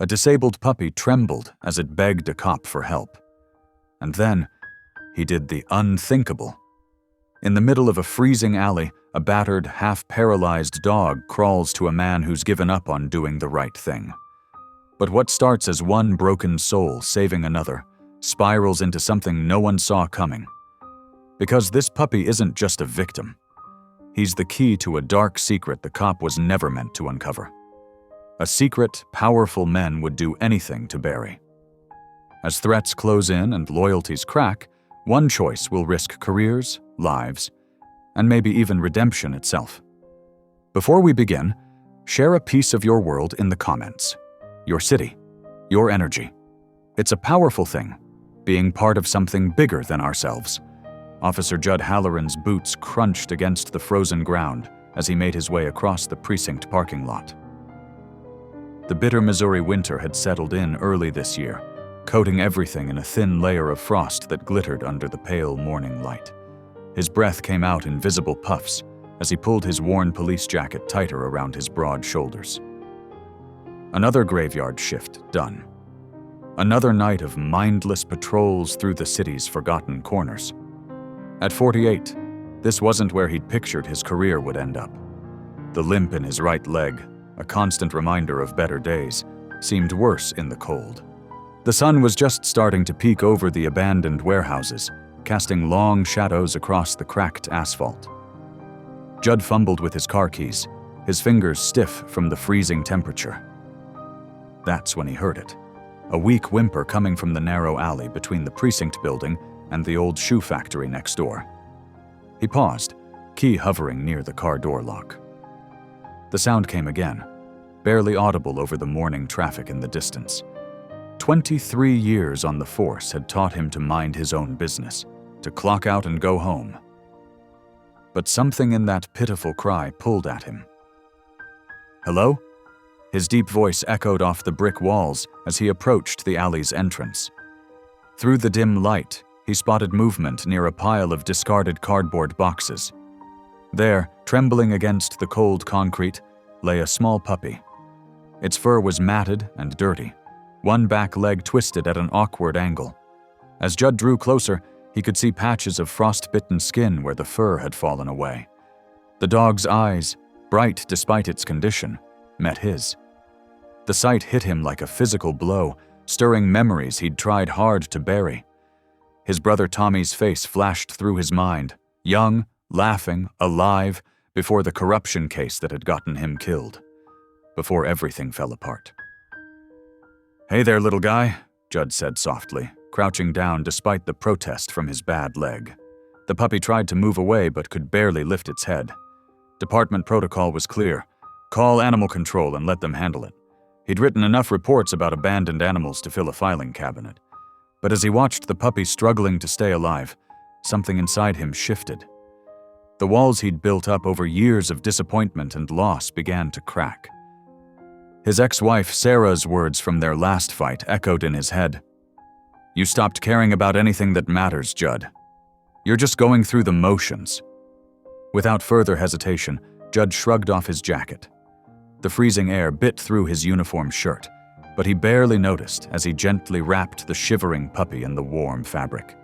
A disabled puppy trembled as it begged a cop for help. And then, he did the unthinkable. In the middle of a freezing alley, a battered, half-paralyzed dog crawls to a man who's given up on doing the right thing. But what starts as one broken soul saving another spirals into something no one saw coming. Because this puppy isn't just a victim. He's the key to a dark secret the cop was never meant to uncover. A secret powerful men would do anything to bury. As threats close in and loyalties crack, one choice will risk careers, lives, and maybe even redemption itself. Before we begin, share a piece of your world in the comments. Your city, your energy. It's a powerful thing, being part of something bigger than ourselves. Officer Judd Halloran's boots crunched against the frozen ground as he made his way across the precinct parking lot. The bitter Missouri winter had settled in early this year, coating everything in a thin layer of frost that glittered under the pale morning light. His breath came out in visible puffs as he pulled his worn police jacket tighter around his broad shoulders. Another graveyard shift done. Another night of mindless patrols through the city's forgotten corners. At 48, this wasn't where he'd pictured his career would end up. The limp in his right leg, a constant reminder of better days, seemed worse in the cold. The sun was just starting to peek over the abandoned warehouses, casting long shadows across the cracked asphalt. Judd fumbled with his car keys, his fingers stiff from the freezing temperature. That's when he heard it, a weak whimper coming from the narrow alley between the precinct building and the old shoe factory next door. He paused, key hovering near the car door lock. The sound came again, barely audible over the morning traffic in the distance. 23 years on the force had taught him to mind his own business, to clock out and go home. But something in that pitiful cry pulled at him. "Hello?" His deep voice echoed off the brick walls as he approached the alley's entrance. Through the dim light, he spotted movement near a pile of discarded cardboard boxes. There, trembling against the cold concrete, lay a small puppy. Its fur was matted and dirty, one back leg twisted at an awkward angle. As Judd drew closer, he could see patches of frost-bitten skin where the fur had fallen away. The dog's eyes, bright despite its condition, met his. The sight hit him like a physical blow, stirring memories he'd tried hard to bury. His brother Tommy's face flashed through his mind, young, laughing, alive, before the corruption case that had gotten him killed. Before everything fell apart. "Hey there, little guy," Judd said softly, crouching down despite the protest from his bad leg. The puppy tried to move away but could barely lift its head. Department protocol was clear. Call animal control and let them handle it. He'd written enough reports about abandoned animals to fill a filing cabinet. But as he watched the puppy struggling to stay alive, something inside him shifted. The walls he'd built up over years of disappointment and loss began to crack. His ex-wife Sarah's words from their last fight echoed in his head. "You stopped caring about anything that matters, Judd. You're just going through the motions." Without further hesitation, Judd shrugged off his jacket. The freezing air bit through his uniform shirt, but he barely noticed as he gently wrapped the shivering puppy in the warm fabric.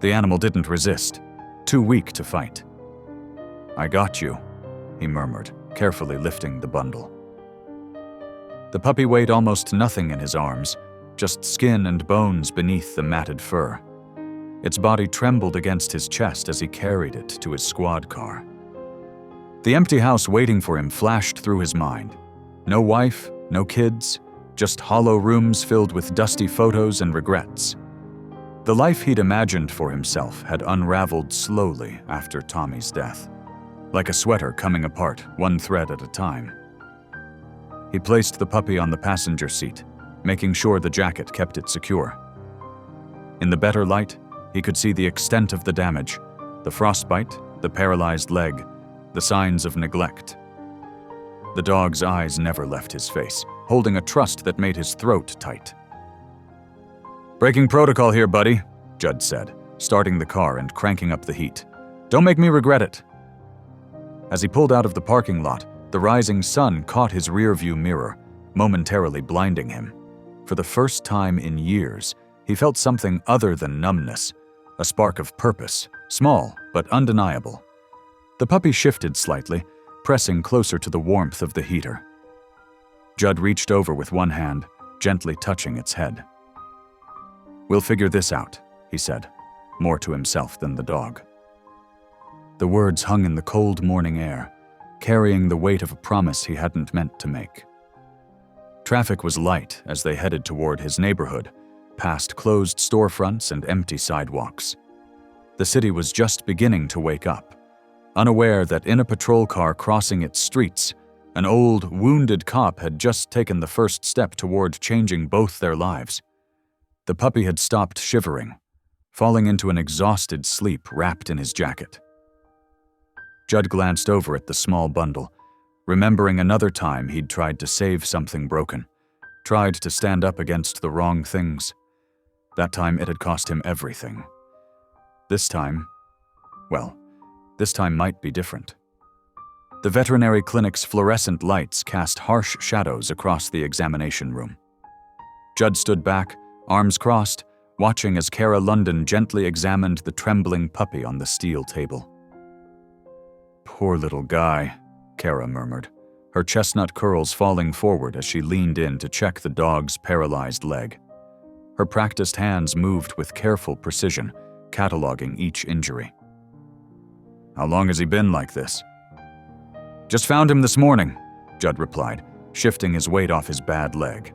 The animal didn't resist, too weak to fight. "I got you," he murmured, carefully lifting the bundle. The puppy weighed almost nothing in his arms, just skin and bones beneath the matted fur. Its body trembled against his chest as he carried it to his squad car. The empty house waiting for him flashed through his mind. No wife, no kids, just hollow rooms filled with dusty photos and regrets. The life he'd imagined for himself had unraveled slowly after Tommy's death, like a sweater coming apart, one thread at a time. He placed the puppy on the passenger seat, making sure the jacket kept it secure. In the better light, he could see the extent of the damage, the frostbite, the paralyzed leg, the signs of neglect. The dog's eyes never left his face, holding a trust that made his throat tight. "Breaking protocol here, buddy," Judd said, starting the car and cranking up the heat. "Don't make me regret it." As he pulled out of the parking lot, the rising sun caught his rearview mirror, momentarily blinding him. For the first time in years, he felt something other than numbness, a spark of purpose, small but undeniable. The puppy shifted slightly, pressing closer to the warmth of the heater. Judd reached over with one hand, gently touching its head. "We'll figure this out," he said, more to himself than the dog. The words hung in the cold morning air, carrying the weight of a promise he hadn't meant to make. Traffic was light as they headed toward his neighborhood, past closed storefronts and empty sidewalks. The city was just beginning to wake up, unaware that in a patrol car crossing its streets, an old, wounded cop had just taken the first step toward changing both their lives. The puppy had stopped shivering, falling into an exhausted sleep wrapped in his jacket. Judd glanced over at the small bundle, remembering another time he'd tried to save something broken, tried to stand up against the wrong things. That time it had cost him everything. This time might be different. The veterinary clinic's fluorescent lights cast harsh shadows across the examination room. Judd stood back, arms crossed, watching as Kara London gently examined the trembling puppy on the steel table. "Poor little guy," Kara murmured, her chestnut curls falling forward as she leaned in to check the dog's paralyzed leg. Her practiced hands moved with careful precision, cataloging each injury. "How long has he been like this?" "Just found him this morning," Judd replied, shifting his weight off his bad leg.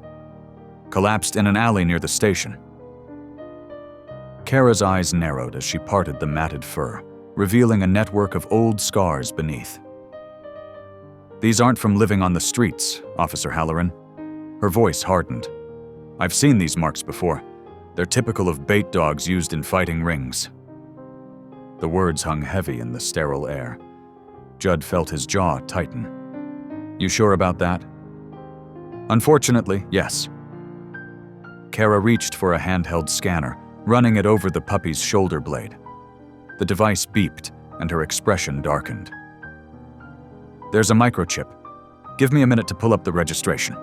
"Collapsed in an alley near the station." Kara's eyes narrowed as she parted the matted fur, revealing a network of old scars beneath. "These aren't from living on the streets, Officer Halloran." Her voice hardened. "I've seen these marks before. They're typical of bait dogs used in fighting rings." The words hung heavy in the sterile air. Judd felt his jaw tighten. "You sure about that?" "Unfortunately, yes." Kara reached for a handheld scanner, running it over the puppy's shoulder blade. The device beeped, and her expression darkened. "There's a microchip. Give me a minute to pull up the registration."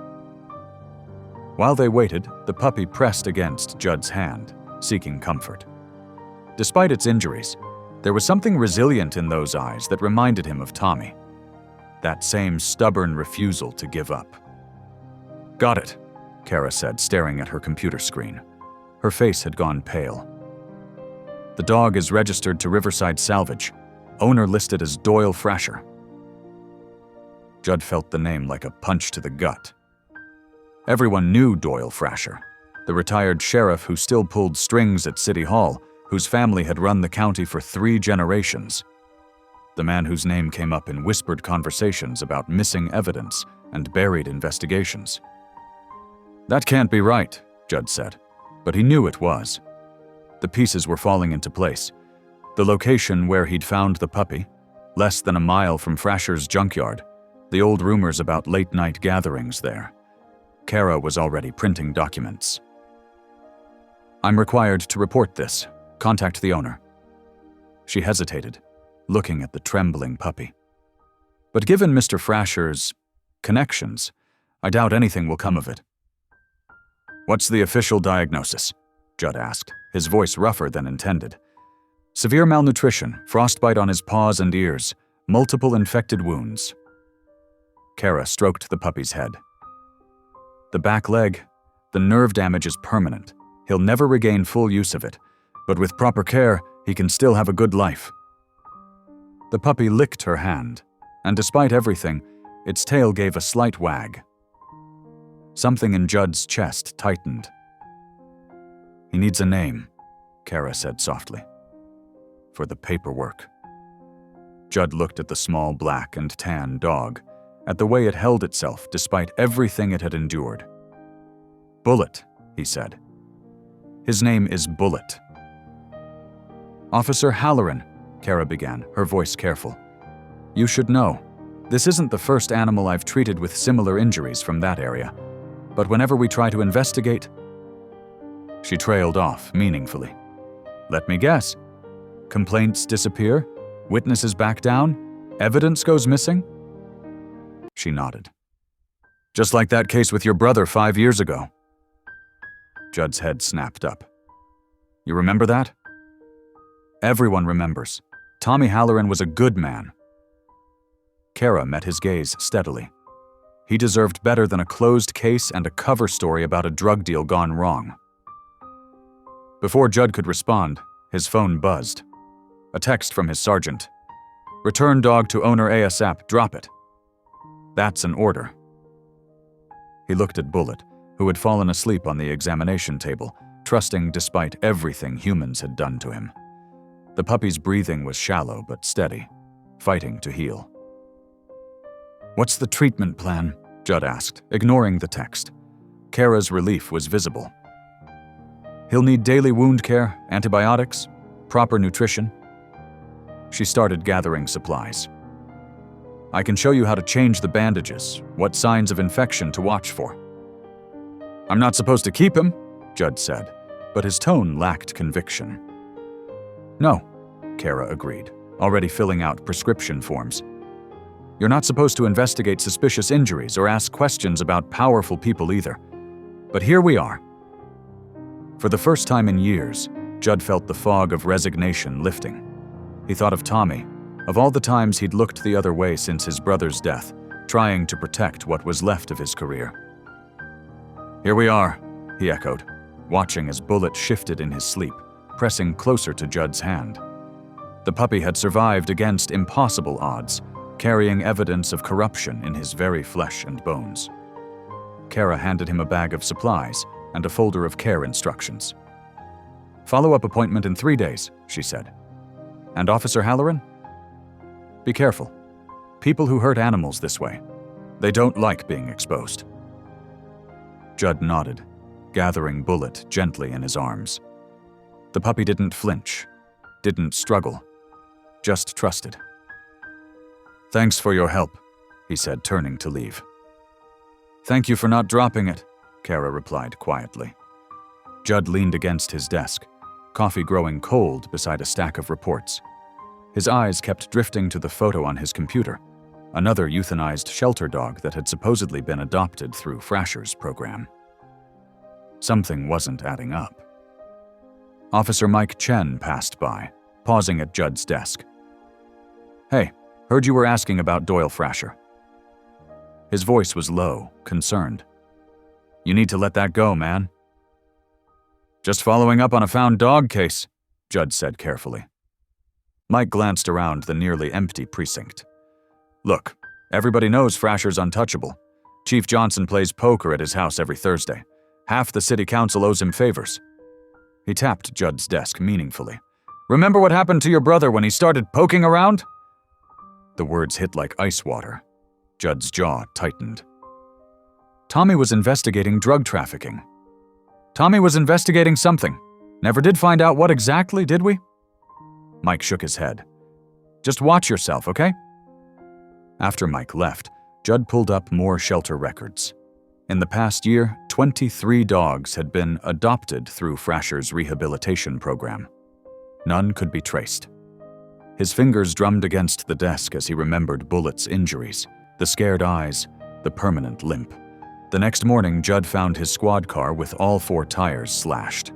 While they waited, the puppy pressed against Judd's hand, seeking comfort. Despite its injuries, there was something resilient in those eyes that reminded him of Tommy. That same stubborn refusal to give up. "Got it," Kara said, staring at her computer screen. Her face had gone pale. "The dog is registered to Riverside Salvage. Owner listed as Doyle Frasher." Judd felt the name like a punch to the gut. Everyone knew Doyle Frasher, the retired sheriff who still pulled strings at City Hall, whose family had run the county for 3 generations. The man whose name came up in whispered conversations about missing evidence and buried investigations. "That can't be right," Judd said, but he knew it was. The pieces were falling into place. The location where he'd found the puppy, less than a mile from Frasher's junkyard, the old rumors about late-night gatherings there. Kara was already printing documents. "I'm required to report this. Contact the owner." She hesitated, looking at the trembling puppy. "But given Mr. Frasher's connections, I doubt anything will come of it." "What's the official diagnosis?" Judd asked, his voice rougher than intended. "Severe malnutrition, frostbite on his paws and ears, multiple infected wounds." Kara stroked the puppy's head. "The back leg, the nerve damage is permanent. He'll never regain full use of it, but with proper care, he can still have a good life." The puppy licked her hand, and despite everything, its tail gave a slight wag. Something in Judd's chest tightened. "He needs a name," Kara said softly. "For the paperwork." Judd looked at the small black and tan dog, at the way it held itself despite everything it had endured. "Bullet," he said. "His name is Bullet." "Officer Halloran," Kara began, her voice careful. "You should know, this isn't the first animal I've treated with similar injuries from that area. But whenever we try to investigate..." She trailed off meaningfully. "Let me guess. Complaints disappear? Witnesses back down? Evidence goes missing?" She nodded. "Just like that case with your brother 5 years ago." Judd's head snapped up. You remember that? Everyone remembers. Tommy Halloran was a good man. Kara met his gaze steadily. He deserved better than a closed case and a cover story about a drug deal gone wrong. Before Judd could respond, his phone buzzed. A text from his sergeant. Return dog to owner ASAP, drop it. That's an order. He looked at Bullet, who had fallen asleep on the examination table, trusting despite everything humans had done to him. The puppy's breathing was shallow but steady, fighting to heal. What's the treatment plan? Judd asked, ignoring the text. Kara's relief was visible. He'll need daily wound care, antibiotics, proper nutrition. She started gathering supplies. I can show you how to change the bandages, what signs of infection to watch for. I'm not supposed to keep him, Judd said, but his tone lacked conviction. No, Kara agreed, already filling out prescription forms. You're not supposed to investigate suspicious injuries or ask questions about powerful people either. But here we are. For the first time in years, Judd felt the fog of resignation lifting. He thought of Tommy, of all the times he'd looked the other way since his brother's death, trying to protect what was left of his career. Here we are, he echoed, watching as Bullet shifted in his sleep, pressing closer to Judd's hand. The puppy had survived against impossible odds, carrying evidence of corruption in his very flesh and bones. Kara handed him a bag of supplies and a folder of care instructions. Follow-up appointment in 3 days, she said. And Officer Halloran? Be careful. People who hurt animals this way, they don't like being exposed. Judd nodded, gathering Bullet gently in his arms. The puppy didn't flinch, didn't struggle, just trusted. Thanks for your help, he said, turning to leave. Thank you for not dropping it, Kara replied quietly. Judd leaned against his desk, coffee growing cold beside a stack of reports. His eyes kept drifting to the photo on his computer, another euthanized shelter dog that had supposedly been adopted through Frasher's program. Something wasn't adding up. Officer Mike Chen passed by, pausing at Judd's desk. Hey, heard you were asking about Doyle Frasher. His voice was low, concerned. You need to let that go, man. Just following up on a found dog case, Judd said carefully. Mike glanced around the nearly empty precinct. Look, everybody knows Frasher's untouchable. Chief Johnson plays poker at his house every Thursday. Half the city council owes him favors. He tapped Judd's desk meaningfully. Remember what happened to your brother when he started poking around? The words hit like ice water. Judd's jaw tightened. Tommy was investigating drug trafficking. Tommy was investigating something. Never did find out what exactly, did we? Mike shook his head. Just watch yourself, okay? After Mike left, Judd pulled up more shelter records. In the past year, 23 dogs had been adopted through Frasher's rehabilitation program. None could be traced. His fingers drummed against the desk as he remembered Bullet's injuries, the scared eyes, the permanent limp. The next morning, Judd found his squad car with all 4 tires slashed.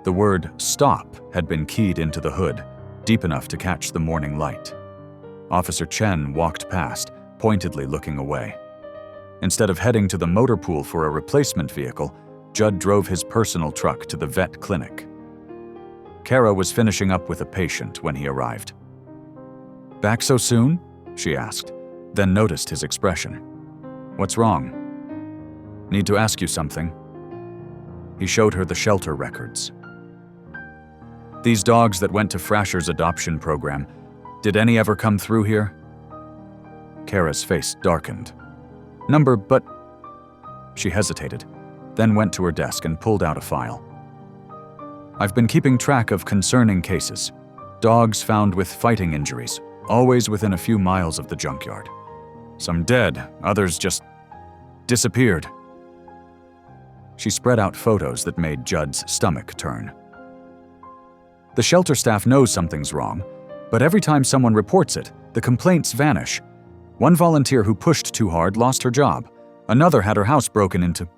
The word "stop" had been keyed into the hood, deep enough to catch the morning light. Officer Chen walked past, pointedly looking away. Instead of heading to the motor pool for a replacement vehicle, Judd drove his personal truck to the vet clinic. Kara was finishing up with a patient when he arrived. Back so soon? She asked, then noticed his expression. What's wrong? Need to ask you something. He showed her the shelter records. These dogs that went to Frasher's adoption program, did any ever come through here? Kara's face darkened. Number, but... She hesitated, then went to her desk and pulled out a file. I've been keeping track of concerning cases. Dogs found with fighting injuries, always within a few miles of the junkyard. Some dead, others just disappeared. She spread out photos that made Judd's stomach turn. The shelter staff knows something's wrong, but every time someone reports it, the complaints vanish. One volunteer who pushed too hard lost her job. Another had her house broken into.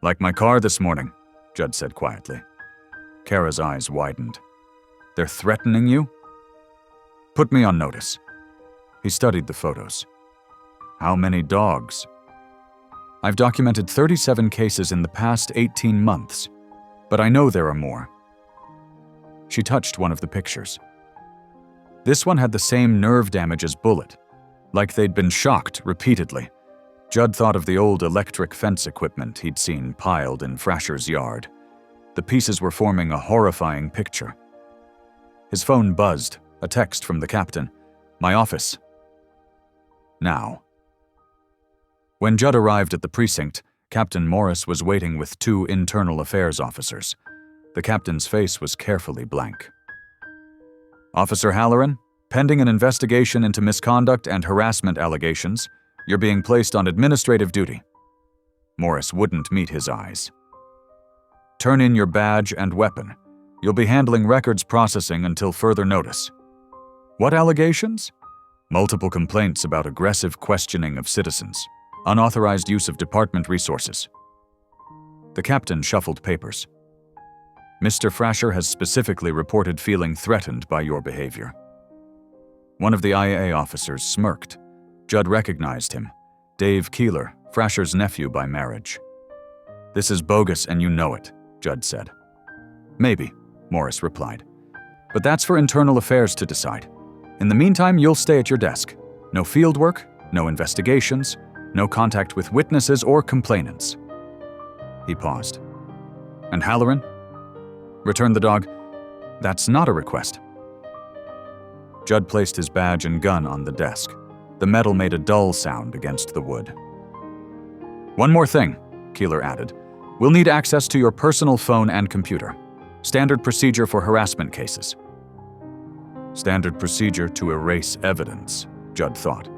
Like my car this morning, Judd said quietly. Kara's eyes widened. They're threatening you? Put me on notice. He studied the photos. How many dogs? I've documented 37 cases in the past 18 months, but I know there are more. She touched one of the pictures. This one had the same nerve damage as Bullet, like they'd been shocked repeatedly. Judd thought of the old electric fence equipment he'd seen piled in Frasher's yard. The pieces were forming a horrifying picture. His phone buzzed, a text from the captain. My office. Now. When Judd arrived at the precinct, Captain Morris was waiting with 2 internal affairs officers. The captain's face was carefully blank. Officer Halloran, pending an investigation into misconduct and harassment allegations, you're being placed on administrative duty. Morris wouldn't meet his eyes. Turn in your badge and weapon. You'll be handling records processing until further notice. What allegations? Multiple complaints about aggressive questioning of citizens, unauthorized use of department resources. The captain shuffled papers. Mr. Frasher has specifically reported feeling threatened by your behavior. One of the IA officers smirked. Judd recognized him. Dave Keeler, Frasher's nephew by marriage. This is bogus and you know it, Judd said. Maybe, Morris replied. But that's for internal affairs to decide. In the meantime, you'll stay at your desk. No field work, no investigations, no contact with witnesses or complainants. He paused. And Halloran? Return the dog. That's not a request. Judd placed his badge and gun on the desk. The metal made a dull sound against the wood. One more thing, Keeler added. We'll need access to your personal phone and computer. Standard procedure for harassment cases. Standard procedure to erase evidence, Judd thought.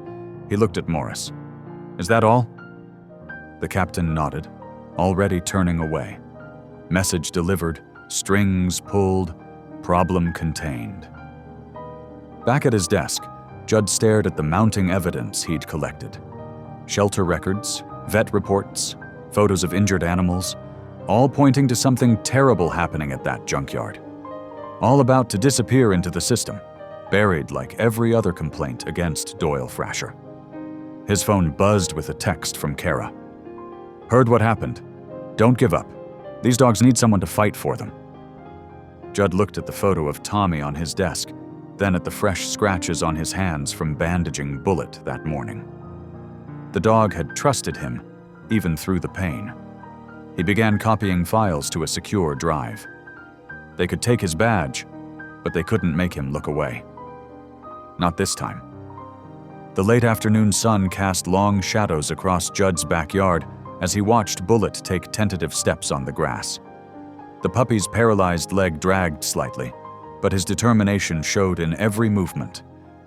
He looked at Morris. Is that all? The captain nodded, already turning away. Message delivered, strings pulled, problem contained. Back at his desk, Judd stared at the mounting evidence he'd collected. Shelter records, vet reports, photos of injured animals, all pointing to something terrible happening at that junkyard. All about to disappear into the system, buried like every other complaint against Doyle Frasher. His phone buzzed with a text from Kara. Heard what happened. Don't give up. These dogs need someone to fight for them. Judd looked at the photo of Tommy on his desk, then at the fresh scratches on his hands from bandaging Bullet that morning. The dog had trusted him, even through the pain. He began copying files to a secure drive. They could take his badge, but they couldn't make him look away. Not this time. The late afternoon sun cast long shadows across Judd's backyard as he watched Bullet take tentative steps on the grass. The puppy's paralyzed leg dragged slightly, but his determination showed in every movement.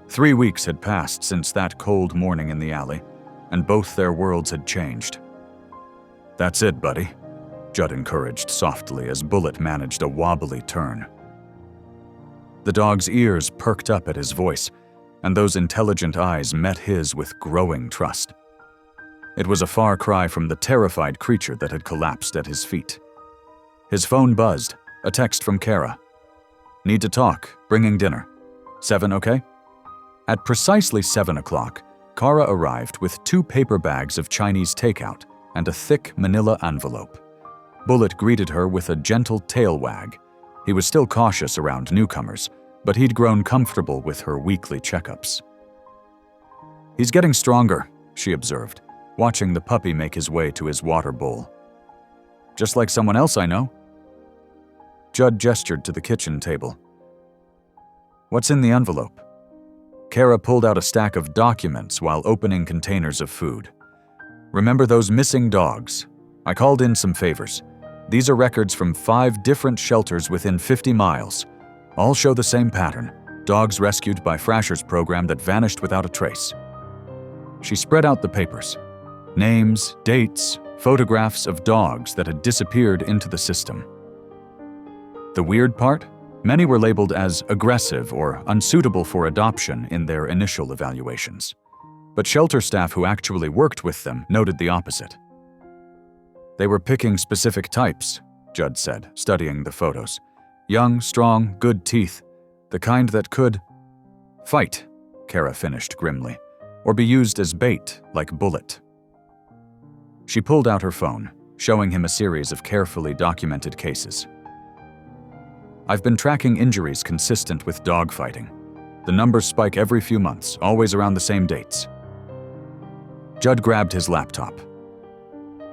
3 weeks had passed since that cold morning in the alley, and both their worlds had changed. That's it, buddy, Judd encouraged softly as Bullet managed a wobbly turn. The dog's ears perked up at his voice, and those intelligent eyes met his with growing trust. It was a far cry from the terrified creature that had collapsed at his feet. His phone buzzed, a text from Kara. Need to talk, bringing dinner. 7 okay? At precisely 7 o'clock, Kara arrived with 2 paper bags of Chinese takeout and a thick manila envelope. Bullet greeted her with a gentle tail wag. He was still cautious around newcomers, but he'd grown comfortable with her weekly checkups. He's getting stronger, she observed, watching the puppy make his way to his water bowl. Just like someone else I know. Judd gestured to the kitchen table. What's in the envelope? Kara pulled out a stack of documents while opening containers of food. Remember those missing dogs? I called in some favors. These are records from 5 different shelters within 50 miles. All show the same pattern. Dogs rescued by Frasher's program that vanished without a trace. She spread out the papers. Names, dates, photographs of dogs that had disappeared into the system. The weird part? Many were labeled as aggressive or unsuitable for adoption in their initial evaluations. But shelter staff who actually worked with them noted the opposite. They were picking specific types, Judd said, studying the photos. Young, strong, good teeth. The kind that could fight, Kara finished grimly, or be used as bait, like Bullet. She pulled out her phone, showing him a series of carefully documented cases. I've been tracking injuries consistent with dogfighting. The numbers spike every few months, always around the same dates. Judd grabbed his laptop.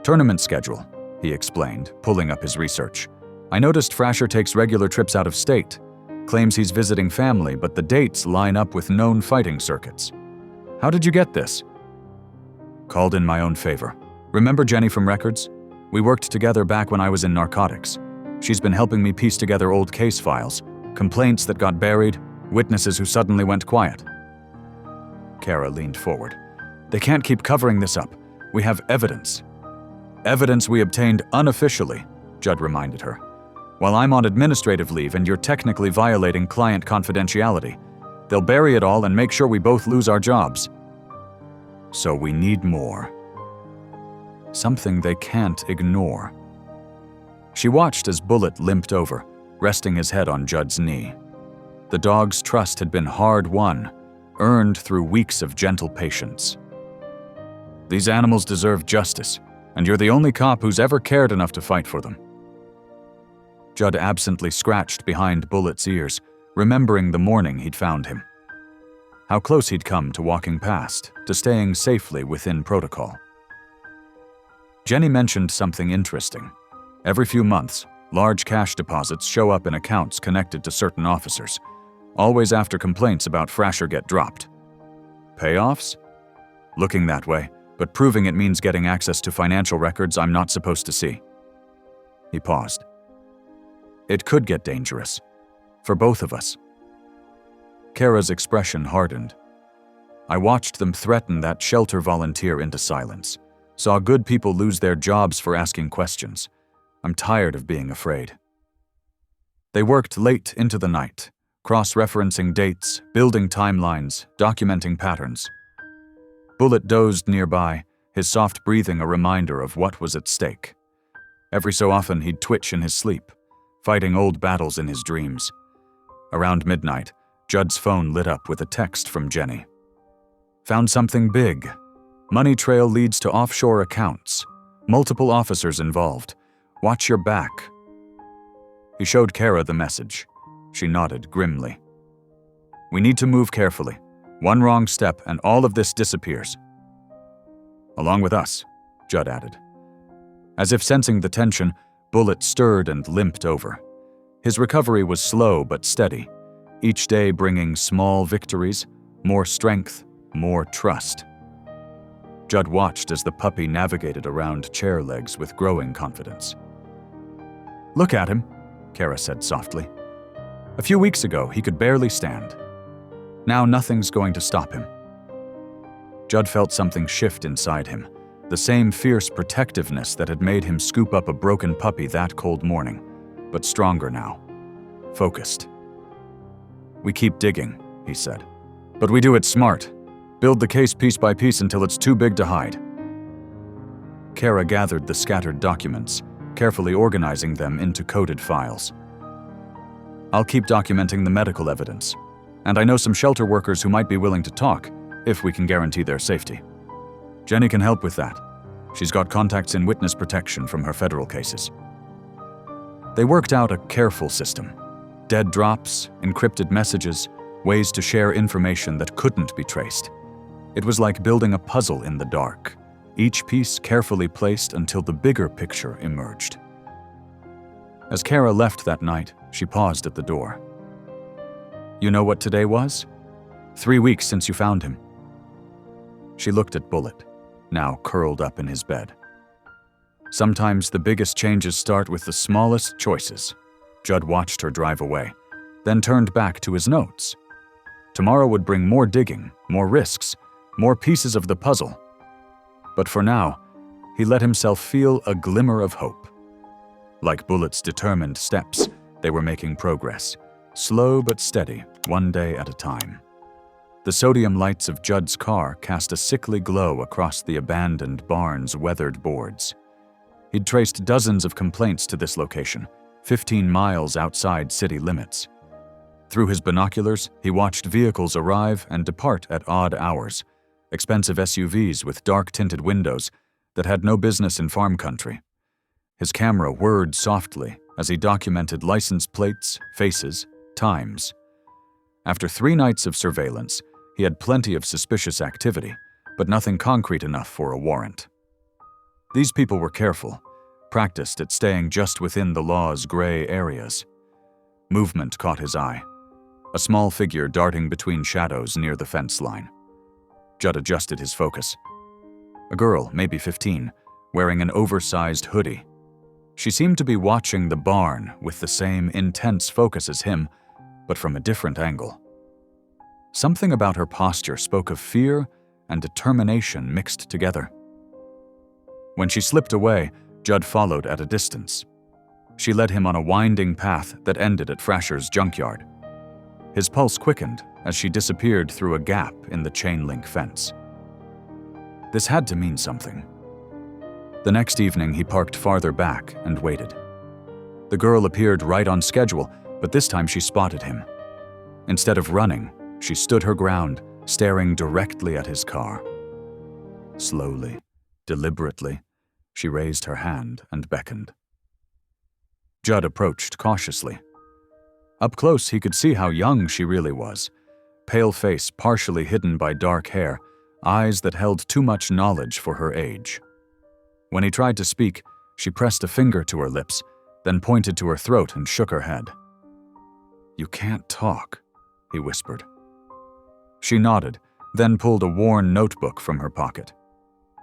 Tournament schedule, he explained, pulling up his research. I noticed Frasher takes regular trips out of state. Claims he's visiting family, but the dates line up with known fighting circuits. How did you get this? Called in my own favor. Remember Jenny from Records? We worked together back when I was in narcotics. She's been helping me piece together old case files, complaints that got buried, witnesses who suddenly went quiet. Kara leaned forward. They can't keep covering this up. We have evidence. Evidence we obtained unofficially, Judd reminded her. While I'm on administrative leave and you're technically violating client confidentiality, they'll bury it all and make sure we both lose our jobs. So we need more. Something they can't ignore. She watched as Bullet limped over, resting his head on Judd's knee. The dog's trust had been hard-won, earned through weeks of gentle patience. These animals deserve justice, and you're the only cop who's ever cared enough to fight for them. Judd absently scratched behind Bullet's ears, remembering the morning he'd found him. How close he'd come to walking past, to staying safely within protocol. Jenny mentioned something interesting. Every few months, large cash deposits show up in accounts connected to certain officers, always after complaints about Frasher get dropped. Payoffs? Looking that way, but proving it means getting access to financial records I'm not supposed to see. He paused. It could get dangerous. For both of us. Kara's expression hardened. I watched them threaten that shelter volunteer into silence. Saw good people lose their jobs for asking questions. I'm tired of being afraid. They worked late into the night, cross-referencing dates, building timelines, documenting patterns. Bullet dozed nearby, his soft breathing a reminder of what was at stake. Every so often he'd twitch in his sleep, fighting old battles in his dreams. Around midnight, Judd's phone lit up with a text from Jenny. Found something big. Money trail leads to offshore accounts. Multiple officers involved. Watch your back. He showed Kara the message. She nodded grimly. We need to move carefully. One wrong step and all of this disappears. Along with us, Judd added. As if sensing the tension, Bullet stirred and limped over. His recovery was slow but steady, each day bringing small victories, more strength, more trust. Judd watched as the puppy navigated around chair legs with growing confidence. Look at him, Kara said softly. A few weeks ago, he could barely stand. Now nothing's going to stop him. Judd felt something shift inside him, the same fierce protectiveness that had made him scoop up a broken puppy that cold morning, but stronger now, focused. We keep digging, he said, but we do it smart. Build the case piece by piece until it's too big to hide. Kara gathered the scattered documents, carefully organizing them into coded files. I'll keep documenting the medical evidence, and I know some shelter workers who might be willing to talk, if we can guarantee their safety. Jenny can help with that. She's got contacts in witness protection from her federal cases. They worked out a careful system. Dead drops, encrypted messages, ways to share information that couldn't be traced. It was like building a puzzle in the dark, each piece carefully placed until the bigger picture emerged. As Kara left that night, she paused at the door. You know what today was? 3 weeks since you found him. She looked at Bullet, now curled up in his bed. Sometimes the biggest changes start with the smallest choices. Judd watched her drive away, then turned back to his notes. Tomorrow would bring more digging, more risks, more pieces of the puzzle. But for now, he let himself feel a glimmer of hope. Like Bullet's determined steps, they were making progress, slow but steady, one day at a time. The sodium lights of Judd's car cast a sickly glow across the abandoned barn's weathered boards. He'd traced dozens of complaints to this location, 15 miles outside city limits. Through his binoculars, he watched vehicles arrive and depart at odd hours, expensive SUVs with dark-tinted windows that had no business in farm country. His camera whirred softly as he documented license plates, faces, times. After 3 nights of surveillance, he had plenty of suspicious activity, but nothing concrete enough for a warrant. These people were careful, practiced at staying just within the law's gray areas. Movement caught his eye, a small figure darting between shadows near the fence line. Judd adjusted his focus. A girl, maybe 15, wearing an oversized hoodie. She seemed to be watching the barn with the same intense focus as him, but from a different angle. Something about her posture spoke of fear and determination mixed together. When she slipped away, Judd followed at a distance. She led him on a winding path that ended at Frasher's junkyard. His pulse quickened as she disappeared through a gap in the chain-link fence. This had to mean something. The next evening, he parked farther back and waited. The girl appeared right on schedule, but this time she spotted him. Instead of running, she stood her ground, staring directly at his car. Slowly, deliberately, she raised her hand and beckoned. Judd approached cautiously. Up close, he could see how young she really was. Pale face partially hidden by dark hair, eyes that held too much knowledge for her age. When he tried to speak, she pressed a finger to her lips, then pointed to her throat and shook her head. "You can't talk," he whispered. She nodded, then pulled a worn notebook from her pocket.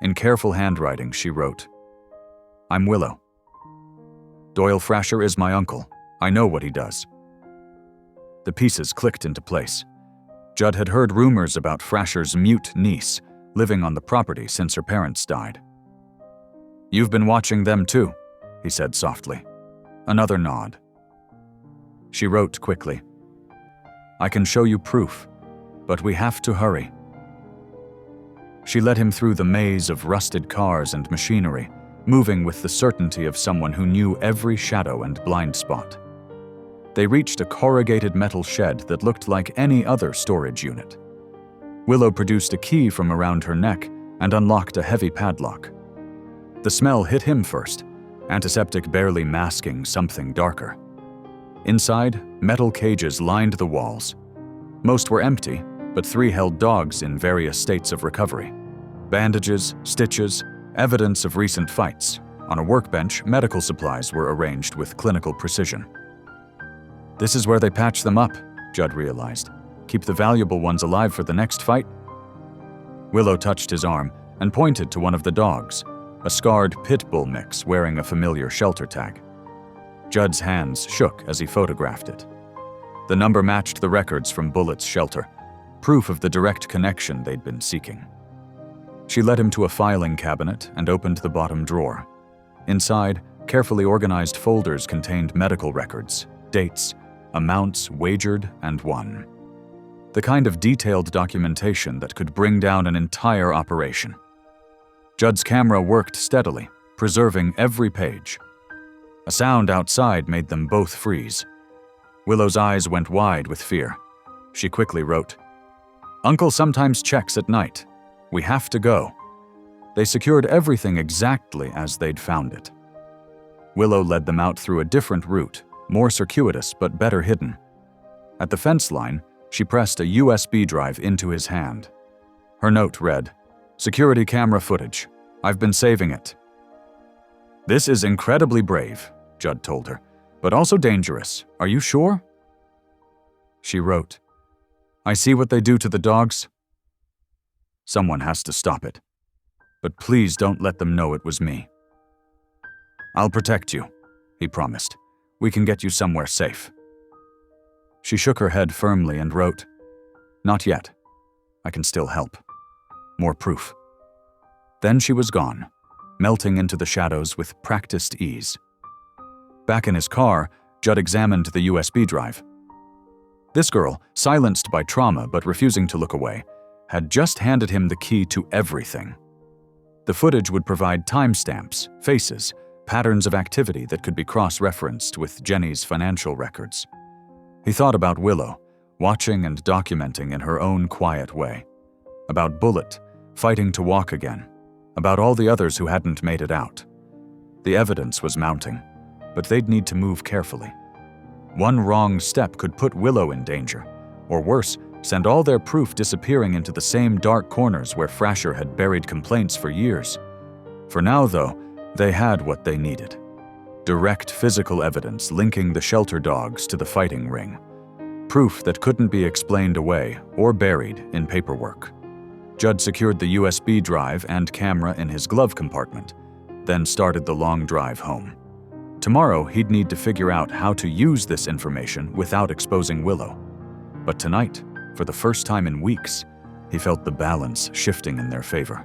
In careful handwriting, she wrote, "I'm Willow. Doyle Frasher is my uncle. I know what he does." The pieces clicked into place. Judd had heard rumors about Frasher's mute niece living on the property since her parents died. "You've been watching them too," he said softly. Another nod. She wrote quickly, "I can show you proof, but we have to hurry." She led him through the maze of rusted cars and machinery, moving with the certainty of someone who knew every shadow and blind spot. They reached a corrugated metal shed that looked like any other storage unit. Willow produced a key from around her neck and unlocked a heavy padlock. The smell hit him first, antiseptic barely masking something darker. Inside, metal cages lined the walls. Most were empty, but 3 held dogs in various states of recovery. Bandages, stitches, evidence of recent fights. On a workbench, medical supplies were arranged with clinical precision. This is where they patch them up, Judd realized. Keep the valuable ones alive for the next fight? Willow touched his arm and pointed to one of the dogs, a scarred pit bull mix wearing a familiar shelter tag. Judd's hands shook as he photographed it. The number matched the records from Bullet's shelter, proof of the direct connection they'd been seeking. She led him to a filing cabinet and opened the bottom drawer. Inside, carefully organized folders contained medical records, dates, amounts wagered and won. The kind of detailed documentation that could bring down an entire operation. Judd's camera worked steadily, preserving every page. A sound outside made them both freeze. Willow's eyes went wide with fear. She quickly wrote, "Uncle sometimes checks at night. We have to go." They secured everything exactly as they'd found it. Willow led them out through a different route, more circuitous but better hidden. At the fence line, she pressed a USB drive into his hand. Her note read, "Security camera footage. I've been saving it." "This is incredibly brave," Judd told her, "but also dangerous. Are you sure?" She wrote, "I see what they do to the dogs. Someone has to stop it. But please don't let them know it was me." "I'll protect you," he promised. "We can get you somewhere safe." She shook her head firmly and wrote, "Not yet. I can still help. More proof." Then she was gone, melting into the shadows with practiced ease. Back in his car, Judd examined the USB drive. This girl, silenced by trauma but refusing to look away, had just handed him the key to everything. The footage would provide timestamps, faces, patterns of activity that could be cross-referenced with Jenny's financial records. He thought about Willow, watching and documenting in her own quiet way. About Bullet, fighting to walk again. About all the others who hadn't made it out. The evidence was mounting, but they'd need to move carefully. One wrong step could put Willow in danger, or worse, send all their proof disappearing into the same dark corners where Frasher had buried complaints for years. For now, though, they had what they needed. Direct physical evidence linking the shelter dogs to the fighting ring. Proof that couldn't be explained away or buried in paperwork. Judd secured the USB drive and camera in his glove compartment, then started the long drive home. Tomorrow, he'd need to figure out how to use this information without exposing Willow. But tonight, for the first time in weeks, he felt the balance shifting in their favor.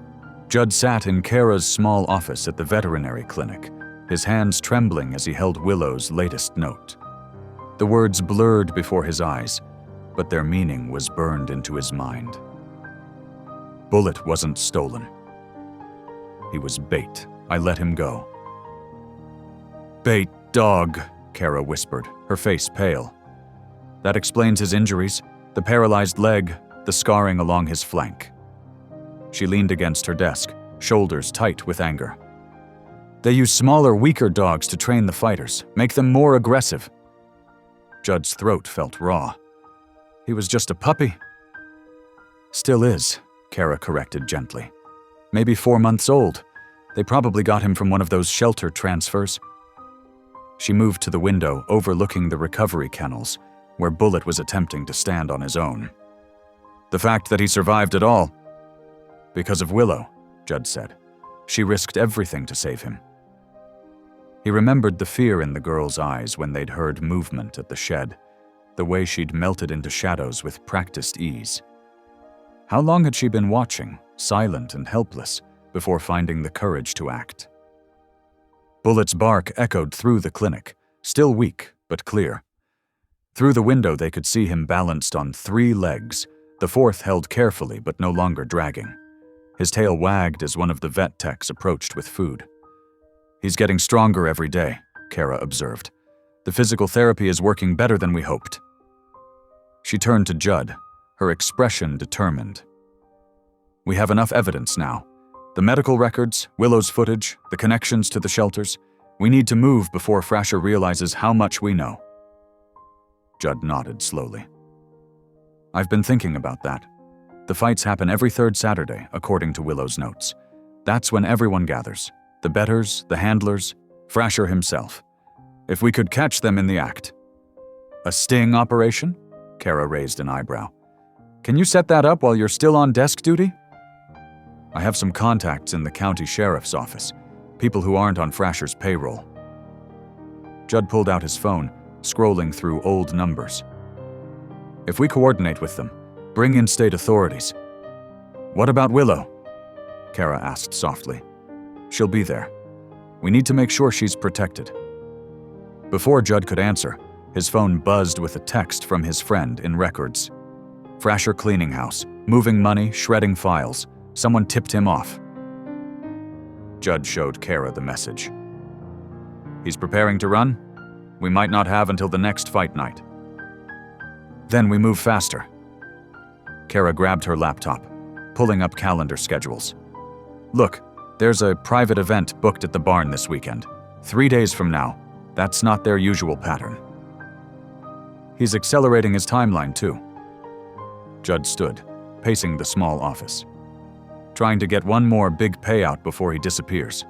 Judd sat in Kara's small office at the veterinary clinic, his hands trembling as he held Willow's latest note. The words blurred before his eyes, but their meaning was burned into his mind. Bullet wasn't stolen. He was bait. I let him go. Bait dog, Kara whispered, her face pale. That explains his injuries, the paralyzed leg, the scarring along his flank. She leaned against her desk, shoulders tight with anger. They use smaller, weaker dogs to train the fighters, make them more aggressive. Judd's throat felt raw. He was just a puppy. Still is, Kara corrected gently. Maybe 4 months old. They probably got him from one of those shelter transfers. She moved to the window overlooking the recovery kennels, where Bullet was attempting to stand on his own. The fact that he survived at all? Because of Willow, Judd said. She risked everything to save him. He remembered the fear in the girl's eyes when they'd heard movement at the shed, the way she'd melted into shadows with practiced ease. How long had she been watching, silent and helpless, before finding the courage to act? Bullet's bark echoed through the clinic, still weak but clear. Through the window they could see him balanced on 3 legs, the 4th held carefully but no longer dragging. His tail wagged as one of the vet techs approached with food. He's getting stronger every day, Kara observed. The physical therapy is working better than we hoped. She turned to Judd, her expression determined. We have enough evidence now. The medical records, Willow's footage, the connections to the shelters. We need to move before Frasher realizes how much we know. Judd nodded slowly. I've been thinking about that. The fights happen every 3rd Saturday, according to Willow's notes. That's when everyone gathers. The betters, the handlers, Frasher himself. If we could catch them in the act. A sting operation? Kara raised an eyebrow. Can you set that up while you're still on desk duty? I have some contacts in the county sheriff's office, people who aren't on Frasher's payroll. Judd pulled out his phone, scrolling through old numbers. If we coordinate with them, bring in state authorities. What about Willow? Kara asked softly. She'll be there. We need to make sure she's protected. Before Judd could answer, his phone buzzed with a text from his friend in records. Frasher Cleaning House, moving money, shredding files. Someone tipped him off. Judd showed Kara the message. He's preparing to run? We might not have until the next fight night. Then we move faster. Kara grabbed her laptop, pulling up calendar schedules. Look, there's a private event booked at the barn this weekend. 3 days from now. That's not their usual pattern. He's accelerating his timeline too. Judd stood, pacing the small office, trying to get one more big payout before he disappears.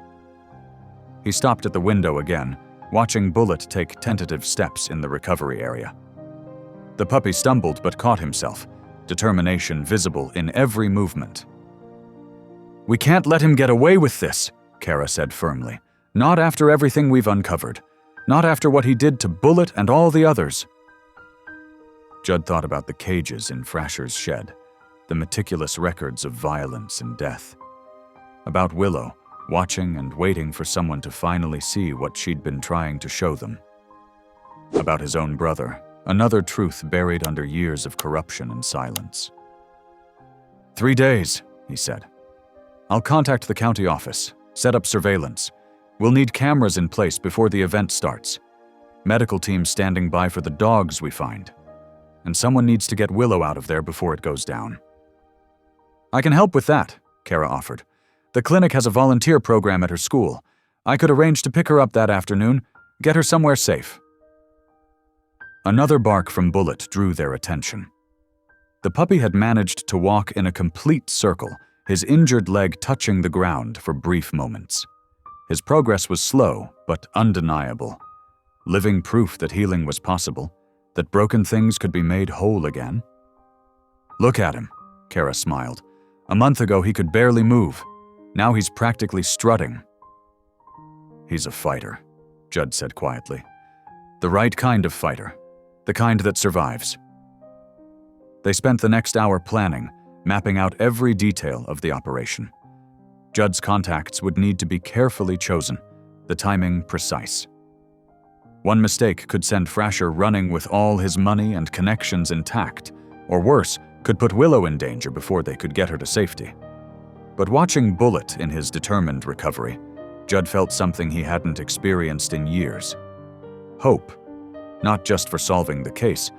He stopped at the window again, watching Bullet take tentative steps in the recovery area. The puppy stumbled but caught himself, determination visible in every movement. We can't let him get away with this, Kara said firmly. Not after everything we've uncovered. Not after what he did to Bullet and all the others. Judd thought about the cages in Frasher's shed, the meticulous records of violence and death. About Willow, watching and waiting for someone to finally see what she'd been trying to show them. About his own brother, another truth buried under years of corruption and silence. 3 days, he said. I'll contact the county office, set up surveillance. We'll need cameras in place before the event starts. Medical teams standing by for the dogs we find. And someone needs to get Willow out of there before it goes down." "I can help with that," Kara offered. "The clinic has a volunteer program at her school. I could arrange to pick her up that afternoon, get her somewhere safe." Another bark from Bullet drew their attention. The puppy had managed to walk in a complete circle, his injured leg touching the ground for brief moments. His progress was slow, but undeniable. Living proof that healing was possible, that broken things could be made whole again. "Look at him," Kara smiled. "A month ago he could barely move. Now he's practically strutting." "He's a fighter," Judd said quietly. "The right kind of fighter. The kind that survives." They spent the next hour planning, mapping out every detail of the operation. Judd's contacts would need to be carefully chosen, the timing precise. One mistake could send Frasher running with all his money and connections intact, or worse, could put Willow in danger before they could get her to safety. But watching Bullet in his determined recovery, Judd felt something he hadn't experienced in years. Hope, not just for solving the case,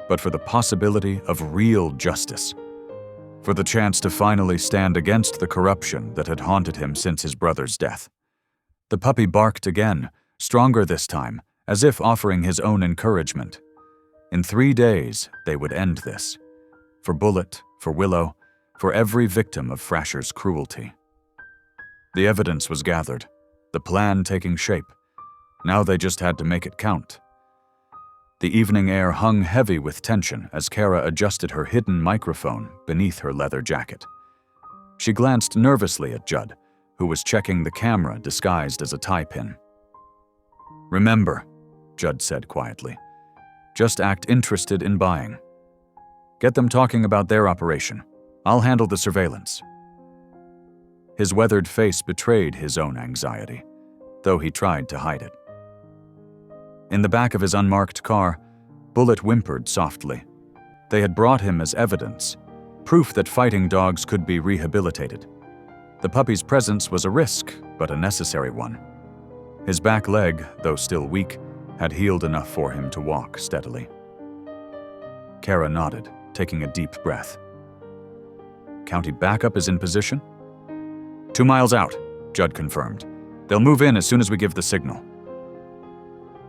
but for the possibility of real justice. For the chance to finally stand against the corruption that had haunted him since his brother's death. The puppy barked again, stronger this time, as if offering his own encouragement. In 3 days, they would end this. For Bullet, for Willow, for every victim of Frasher's cruelty. The evidence was gathered, the plan taking shape. Now they just had to make it count. The evening air hung heavy with tension as Kara adjusted her hidden microphone beneath her leather jacket. She glanced nervously at Judd, who was checking the camera disguised as a tie pin. "Remember," Judd said quietly, "just act interested in buying. Get them talking about their operation. I'll handle the surveillance." His weathered face betrayed his own anxiety, though he tried to hide it. In the back of his unmarked car, Bullet whimpered softly. They had brought him as evidence, proof that fighting dogs could be rehabilitated. The puppy's presence was a risk, but a necessary one. His back leg, though still weak, had healed enough for him to walk steadily. Kara nodded, taking a deep breath. "County backup is in position?" 2 miles out, Judd confirmed. "They'll move in as soon as we give the signal."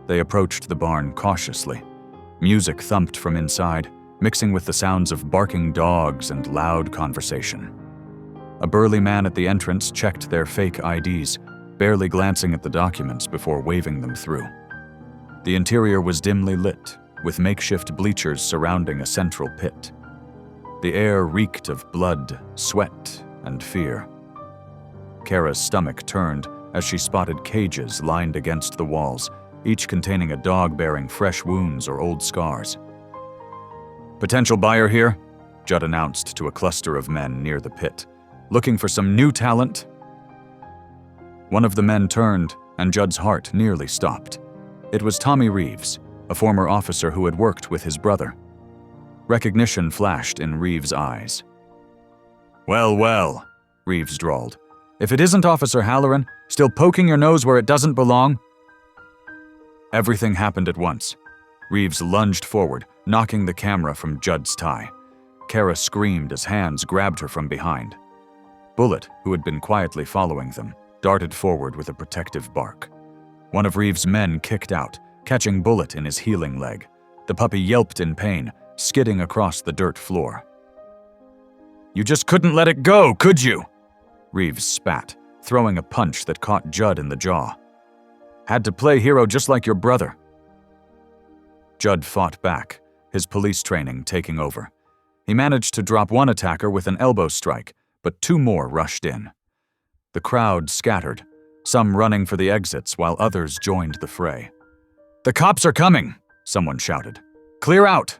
They approached the barn cautiously. Music thumped from inside, mixing with the sounds of barking dogs and loud conversation. A burly man at the entrance checked their fake IDs, barely glancing at the documents before waving them through. The interior was dimly lit, with makeshift bleachers surrounding a central pit. The air reeked of blood, sweat, and fear. Kara's stomach turned as she spotted cages lined against the walls, each containing a dog bearing fresh wounds or old scars. "Potential buyer here," Judd announced to a cluster of men near the pit. "Looking for some new talent?" One of the men turned, and Judd's heart nearly stopped. It was Tommy Reeves, a former officer who had worked with his brother. Recognition flashed in Reeves' eyes. "Well, well," Reeves drawled. "If it isn't Officer Halloran, still poking your nose where it doesn't belong?" Everything happened at once. Reeves lunged forward, knocking the camera from Judd's tie. Kara screamed as hands grabbed her from behind. Bullet, who had been quietly following them, darted forward with a protective bark. One of Reeves' men kicked out, catching Bullet in his healing leg. The puppy yelped in pain, skidding across the dirt floor. "You just couldn't let it go, could you?" Reeves spat, throwing a punch that caught Judd in the jaw. "Had to play hero just like your brother." Judd fought back, his police training taking over. He managed to drop one attacker with an elbow strike, but 2 more rushed in. The crowd scattered, some running for the exits while others joined the fray. "The cops are coming!" someone shouted. "Clear out!"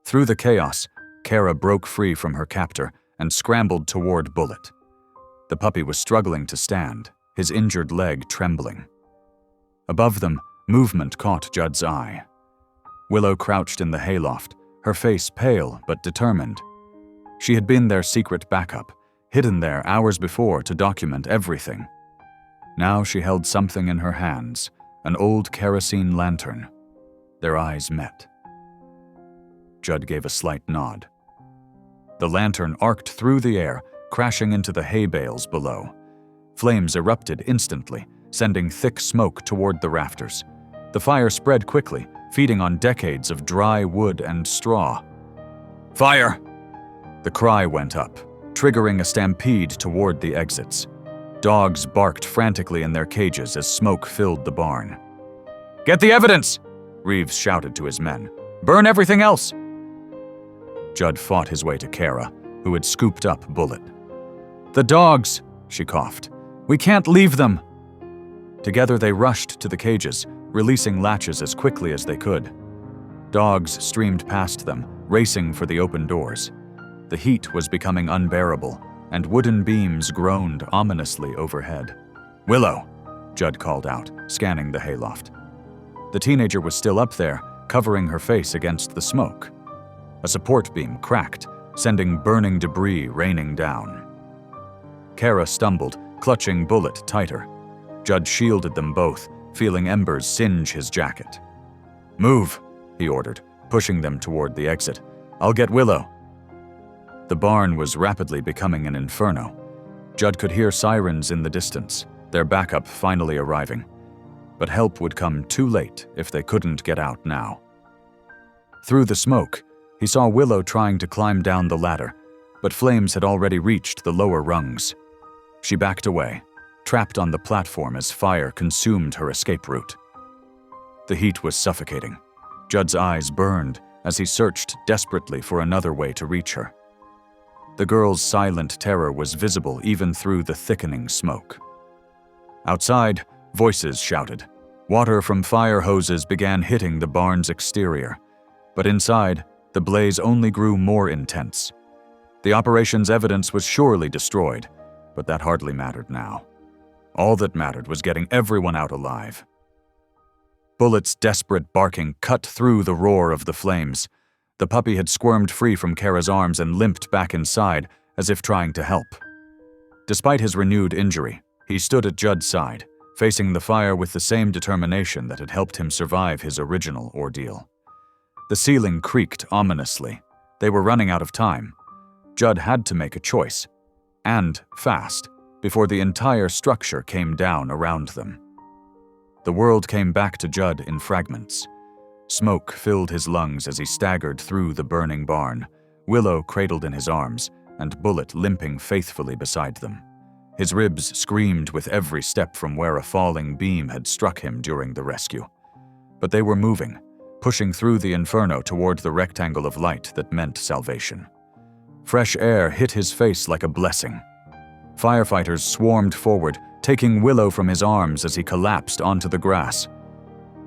Through the chaos, Kara broke free from her captor and scrambled toward Bullet. The puppy was struggling to stand, his injured leg trembling. Above them, movement caught Judd's eye. Willow crouched in the hayloft, her face pale but determined. She had been their secret backup, hidden there hours before to document everything. Now she held something in her hands, an old kerosene lantern. Their eyes met. Judd gave a slight nod. The lantern arced through the air, crashing into the hay bales below. Flames erupted instantly, sending thick smoke toward the rafters. The fire spread quickly, feeding on decades of dry wood and straw. "Fire!" The cry went up, triggering a stampede toward the exits. Dogs barked frantically in their cages as smoke filled the barn. "Get the evidence!" Reeves shouted to his men. "Burn everything else!" Judd fought his way to Kara, who had scooped up Bullet. "The dogs!" she coughed. "We can't leave them!" Together they rushed to the cages, releasing latches as quickly as they could. Dogs streamed past them, racing for the open doors. The heat was becoming unbearable, and wooden beams groaned ominously overhead. "Willow!" Judd called out, scanning the hayloft. The teenager was still up there, covering her face against the smoke. A support beam cracked, sending burning debris raining down. Kara stumbled, clutching Bullet tighter. Judd shielded them both, feeling embers singe his jacket. "Move," he ordered, pushing them toward the exit. "I'll get Willow." The barn was rapidly becoming an inferno. Judd could hear sirens in the distance, their backup finally arriving. But help would come too late if they couldn't get out now. Through the smoke, he saw Willow trying to climb down the ladder, but flames had already reached the lower rungs. She backed away, trapped on the platform as fire consumed her escape route. The heat was suffocating. Judd's eyes burned as he searched desperately for another way to reach her. The girl's silent terror was visible even through the thickening smoke. Outside, voices shouted. Water from fire hoses began hitting the barn's exterior, but inside, the blaze only grew more intense. The operation's evidence was surely destroyed, but that hardly mattered now. All that mattered was getting everyone out alive. Bullet's desperate barking cut through the roar of the flames. The puppy had squirmed free from Kara's arms and limped back inside, as if trying to help. Despite his renewed injury, he stood at Judd's side, facing the fire with the same determination that had helped him survive his original ordeal. The ceiling creaked ominously. They were running out of time. Judd had to make a choice, and fast, before the entire structure came down around them. The world came back to Judd in fragments. Smoke filled his lungs as he staggered through the burning barn, Willow cradled in his arms, and Bullet limping faithfully beside them. His ribs screamed with every step from where a falling beam had struck him during the rescue. But they were moving, pushing through the inferno toward the rectangle of light that meant salvation. Fresh air hit his face like a blessing. Firefighters swarmed forward, taking Willow from his arms as he collapsed onto the grass.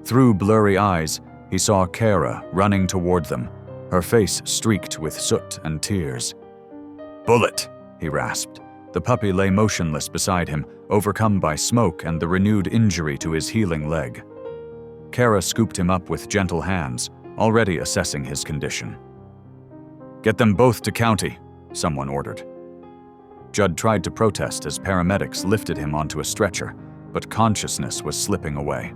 Through blurry eyes, he saw Kara running toward them, her face streaked with soot and tears. "Bullet," he rasped. The puppy lay motionless beside him, overcome by smoke and the renewed injury to his healing leg. Kara scooped him up with gentle hands, already assessing his condition. "Get them both to county," someone ordered. Judd tried to protest as paramedics lifted him onto a stretcher, but consciousness was slipping away.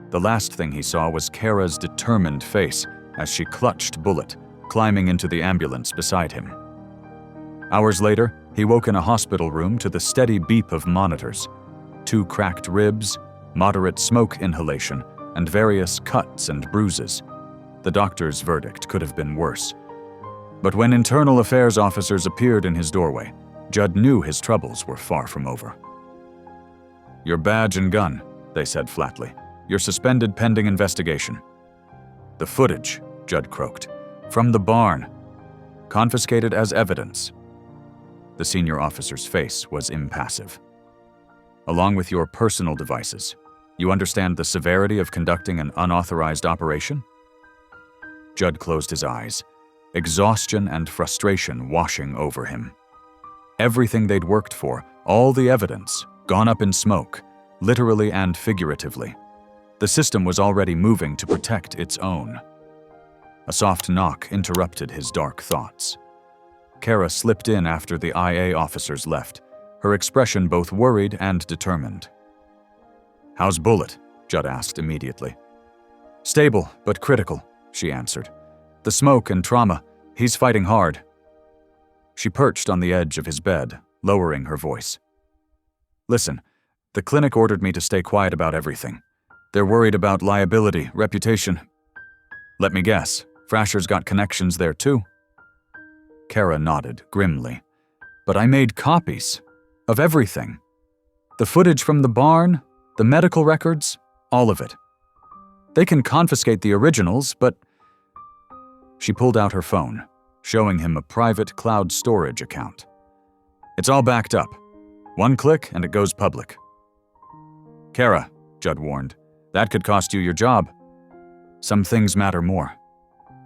The last thing he saw was Kara's determined face as she clutched Bullet, climbing into the ambulance beside him. Hours later, he woke in a hospital room to the steady beep of monitors. 2 cracked ribs, moderate smoke inhalation, and various cuts and bruises. The doctor's verdict could have been worse. But when internal affairs officers appeared in his doorway, Judd knew his troubles were far from over. "Your badge and gun," they said flatly. "You're suspended pending investigation." "The footage," Judd croaked, "from the barn. Confiscated as evidence." The senior officer's face was impassive. "Along with your personal devices, you understand the severity of conducting an unauthorized operation?" Judd closed his eyes, exhaustion and frustration washing over him. Everything they'd worked for, all the evidence, gone up in smoke, literally and figuratively. The system was already moving to protect its own. A soft knock interrupted his dark thoughts. Kara slipped in after the IA officers left, her expression both worried and determined. "How's Bullet?" Judd asked immediately. "Stable, but critical," she answered. "The smoke and trauma, he's fighting hard." She perched on the edge of his bed, lowering her voice. "Listen, the clinic ordered me to stay quiet about everything. They're worried about liability, reputation. Let me guess, Frasher's got connections there too?" Kara nodded grimly. "But I made copies of everything. The footage from the barn, the medical records, all of it. They can confiscate the originals, but..." She pulled out her phone, showing him a private cloud storage account. "It's all backed up. One click and it goes public." "Kara," Judd warned, "that could cost you your job." "Some things matter more."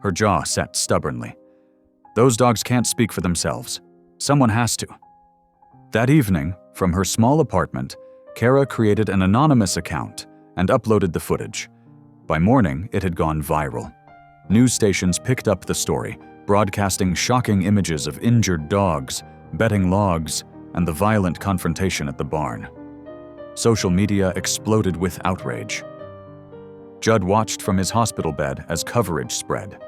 Her jaw set stubbornly. "Those dogs can't speak for themselves. Someone has to." That evening, from her small apartment, Kara created an anonymous account and uploaded the footage. By morning, it had gone viral. News stations picked up the story, broadcasting shocking images of injured dogs, betting logs, and the violent confrontation at the barn. Social media exploded with outrage. Judd watched from his hospital bed as coverage spread.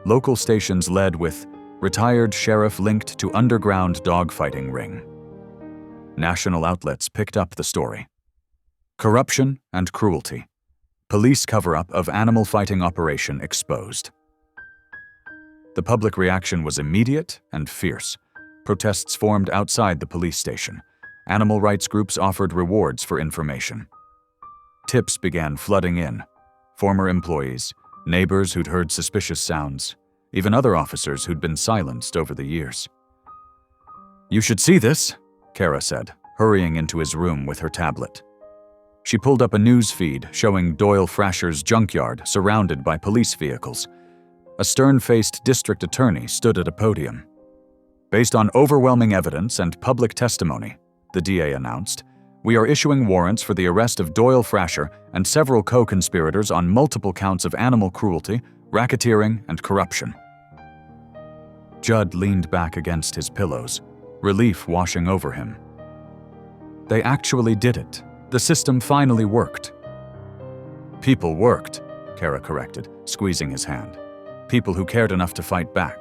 Local stations led with "Retired sheriff linked to underground dogfighting ring." National outlets picked up the story. "Corruption and cruelty. Police cover-up of animal fighting operation exposed." The public reaction was immediate and fierce. Protests formed outside the police station. Animal rights groups offered rewards for information. Tips began flooding in. Former employees, neighbors who'd heard suspicious sounds, even other officers who'd been silenced over the years. "You should see this," Kara said, hurrying into his room with her tablet. She pulled up a news feed showing Doyle Frasher's junkyard surrounded by police vehicles. A stern-faced district attorney stood at a podium. "Based on overwhelming evidence and public testimony," the DA announced, "we are issuing warrants for the arrest of Doyle Frasher and several co-conspirators on multiple counts of animal cruelty, racketeering, and corruption." Judd leaned back against his pillows, relief washing over him. They actually did it. The system finally worked. "People worked," Kara corrected, squeezing his hand. "People who cared enough to fight back."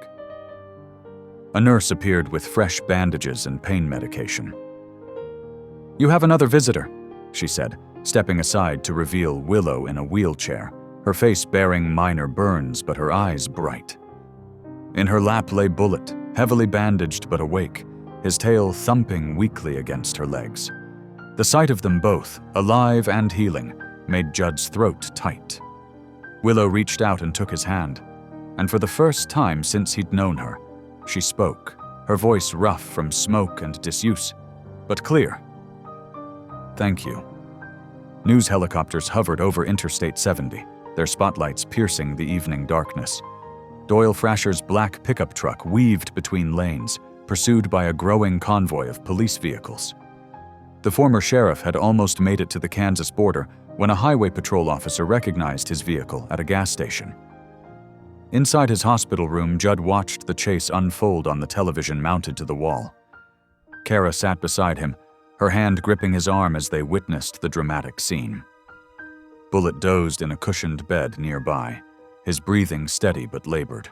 A nurse appeared with fresh bandages and pain medication. "You have another visitor," she said, stepping aside to reveal Willow in a wheelchair, her face bearing minor burns but her eyes bright. In her lap lay Bullet, heavily bandaged but awake, his tail thumping weakly against her legs. The sight of them both, alive and healing, made Judd's throat tight. Willow reached out and took his hand, and for the first time since he'd known her, she spoke, her voice rough from smoke and disuse, but clear. "Thank you." News helicopters hovered over Interstate 70, their spotlights piercing the evening darkness. Doyle Frasher's black pickup truck weaved between lanes, pursued by a growing convoy of police vehicles. The former sheriff had almost made it to the Kansas border when a highway patrol officer recognized his vehicle at a gas station. Inside his hospital room, Judd watched the chase unfold on the television mounted to the wall. Kara sat beside him, her hand gripping his arm as they witnessed the dramatic scene. Bullet dozed in a cushioned bed nearby, his breathing steady but labored.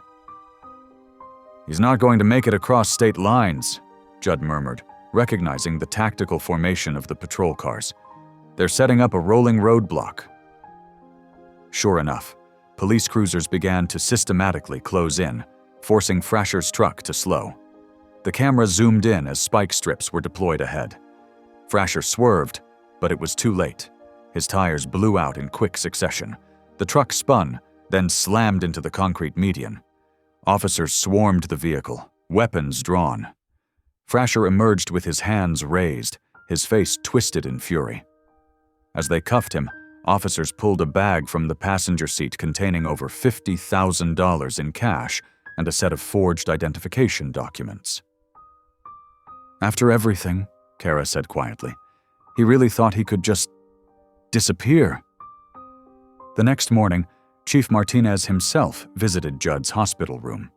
"He's not going to make it across state lines," Judd murmured, recognizing the tactical formation of the patrol cars. "They're setting up a rolling roadblock." Sure enough, police cruisers began to systematically close in, forcing Frasher's truck to slow. The camera zoomed in as spike strips were deployed ahead. Frasher swerved, but it was too late. His tires blew out in quick succession. The truck spun, then slammed into the concrete median. Officers swarmed the vehicle, weapons drawn. Frasher emerged with his hands raised, his face twisted in fury. As they cuffed him, officers pulled a bag from the passenger seat containing over $50,000 in cash and a set of forged identification documents. "After everything," Kara said quietly, "he really thought he could just disappear." The next morning, Chief Martinez himself visited Judd's hospital room.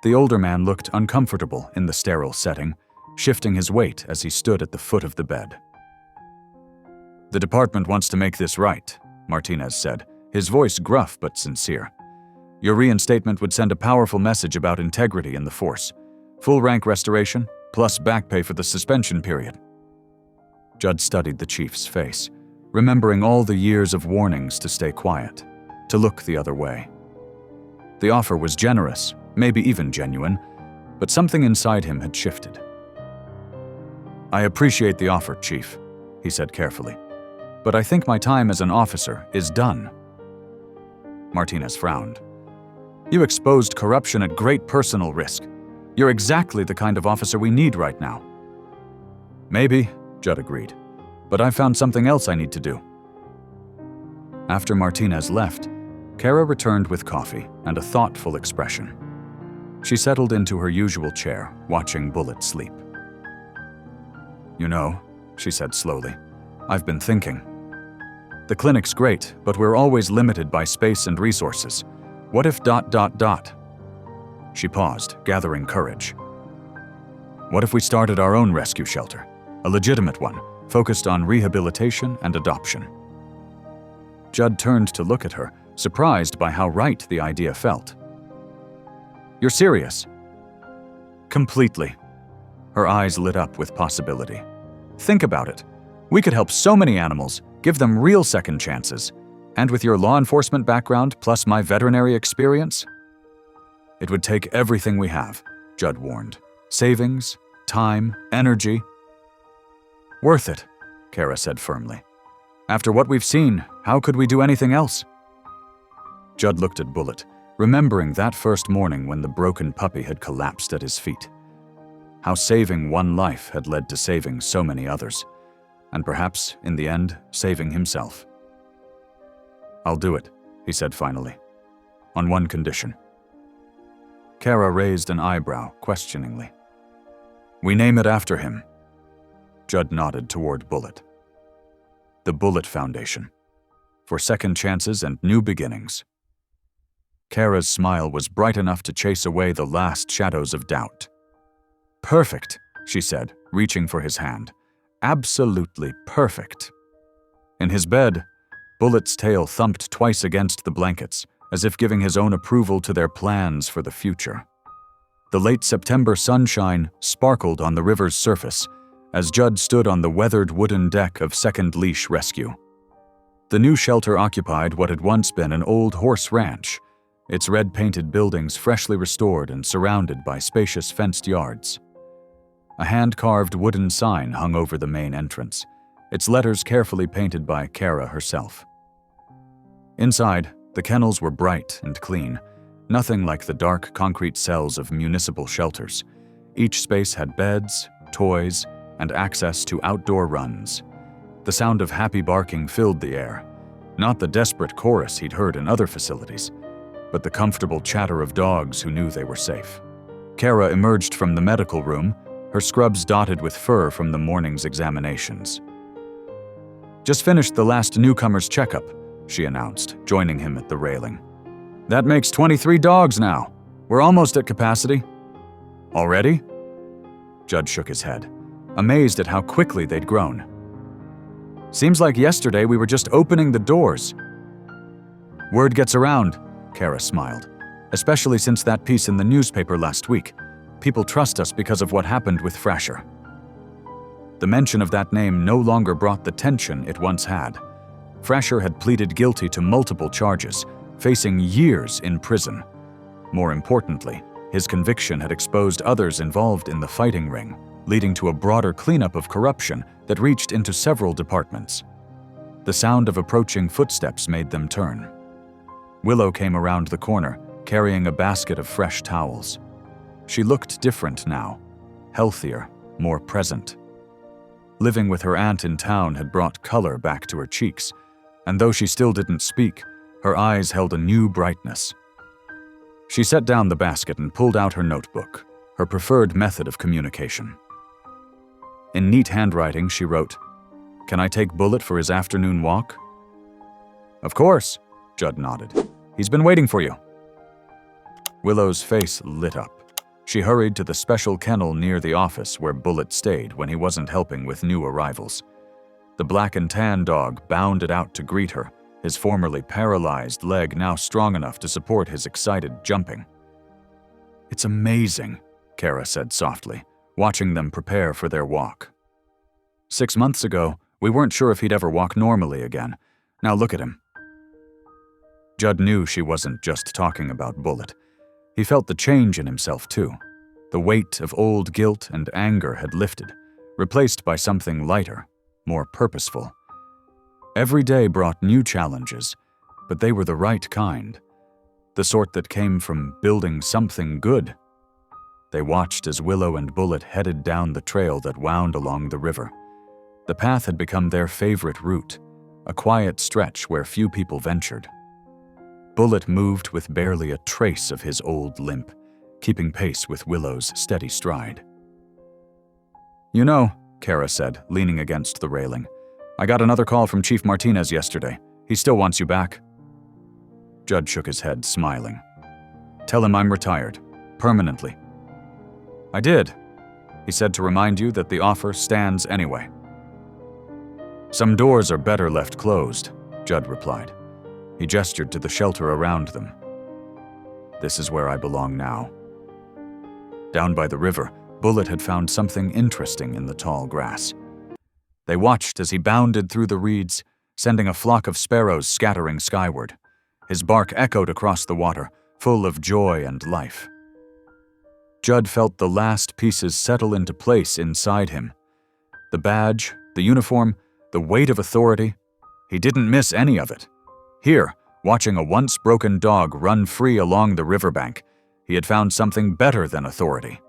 The older man looked uncomfortable in the sterile setting, shifting his weight as he stood at the foot of the bed. "The department wants to make this right," Martinez said, his voice gruff but sincere. "Your reinstatement would send a powerful message about integrity in the force. Full rank restoration, plus back pay for the suspension period." Judd studied the chief's face, remembering all the years of warnings to stay quiet, to look the other way. The offer was generous, maybe even genuine, but something inside him had shifted. "I appreciate the offer, Chief," he said carefully, "but I think my time as an officer is done." Martinez frowned. "You exposed corruption at great personal risk. You're exactly the kind of officer we need right now." "Maybe," Judd agreed, "but I found something else I need to do." After Martinez left, Kara returned with coffee and a thoughtful expression. She settled into her usual chair, watching Bullet sleep. "You know," she said slowly, "I've been thinking. The clinic's great, but we're always limited by space and resources. What if ... She paused, gathering courage. "What if we started our own rescue shelter? A legitimate one, focused on rehabilitation and adoption." Judd turned to look at her, surprised by how right the idea felt. "You're serious?" "Completely." Her eyes lit up with possibility. "Think about it. We could help so many animals, give them real second chances. And with your law enforcement background plus my veterinary experience?" "It would take everything we have," Judd warned. "Savings, time, energy." "Worth it," Kara said firmly. "After what we've seen, how could we do anything else?" Judd looked at Bullet, remembering that first morning when the broken puppy had collapsed at his feet. How saving one life had led to saving so many others, and perhaps, in the end, saving himself. "I'll do it," he said finally, "on one condition." Kara raised an eyebrow questioningly. "We name it after him." Judd nodded toward Bullet. "The Bullet Foundation. For second chances and new beginnings." Kara's smile was bright enough to chase away the last shadows of doubt. "Perfect," she said, reaching for his hand. "Absolutely perfect." In his bed, Bullet's tail thumped twice against the blankets, as if giving his own approval to their plans for the future. The late September sunshine sparkled on the river's surface as Judd stood on the weathered wooden deck of Second Leash Rescue. The new shelter occupied what had once been an old horse ranch, its red-painted buildings freshly restored and surrounded by spacious fenced yards. A hand-carved wooden sign hung over the main entrance, its letters carefully painted by Kara herself. Inside, the kennels were bright and clean, nothing like the dark concrete cells of municipal shelters. Each space had beds, toys, and access to outdoor runs. The sound of happy barking filled the air, not the desperate chorus he'd heard in other facilities, but the comfortable chatter of dogs who knew they were safe. Kara emerged from the medical room, her scrubs dotted with fur from the morning's examinations. "Just finished the last newcomer's checkup," she announced, joining him at the railing. "That makes 23 dogs now. We're almost at capacity." "Already?" Judd shook his head, amazed at how quickly they'd grown. "Seems like yesterday we were just opening the doors." "Word gets around," Kara smiled, "especially since that piece in the newspaper last week. People trust us because of what happened with Frasher." The mention of that name no longer brought the tension it once had. Frasher had pleaded guilty to multiple charges, facing years in prison. More importantly, his conviction had exposed others involved in the fighting ring, leading to a broader cleanup of corruption that reached into several departments. The sound of approaching footsteps made them turn. Willow came around the corner, carrying a basket of fresh towels. She looked different now, healthier, more present. Living with her aunt in town had brought color back to her cheeks, and though she still didn't speak, her eyes held a new brightness. She set down the basket and pulled out her notebook, her preferred method of communication. In neat handwriting, she wrote, "Can I take Bullet for his afternoon walk?" "Of course," Judd nodded. "He's been waiting for you." Willow's face lit up. She She hurried to the special kennel near the office where Bullet stayed when he wasn't helping with new arrivals. The black and tan dog bounded out to greet her, his formerly paralyzed leg now strong enough to support his excited jumping. "It's amazing," Kara said softly, watching them prepare for their walk. 6 months ago, we weren't sure if he'd ever walk normally again. Now look at him. Judd knew she wasn't just talking about Bullet. He felt the change in himself too. The weight of old guilt and anger had lifted, replaced by something lighter, more purposeful. Every day brought new challenges, but they were the right kind, the sort that came from building something good. They watched as Willow and Bullet headed down the trail that wound along the river. The path had become their favorite route, a quiet stretch where few people ventured. Bullet moved with barely a trace of his old limp, keeping pace with Willow's steady stride. "You know," Kara said, leaning against the railing, "I got another call from Chief Martinez yesterday. He still wants you back." Judd shook his head, smiling. "Tell him I'm retired. Permanently." "I did. He said to remind you that the offer stands anyway." "Some doors are better left closed," Judd replied. He gestured to the shelter around them. "This is where I belong now." Down by the river, Bullet had found something interesting in the tall grass. They watched as he bounded through the reeds, sending a flock of sparrows scattering skyward. His bark echoed across the water, full of joy and life. Judd felt the last pieces settle into place inside him. The badge, the uniform, the weight of authority. He didn't miss any of it. Here, watching a once broken dog run free along the riverbank, he had found something better than authority.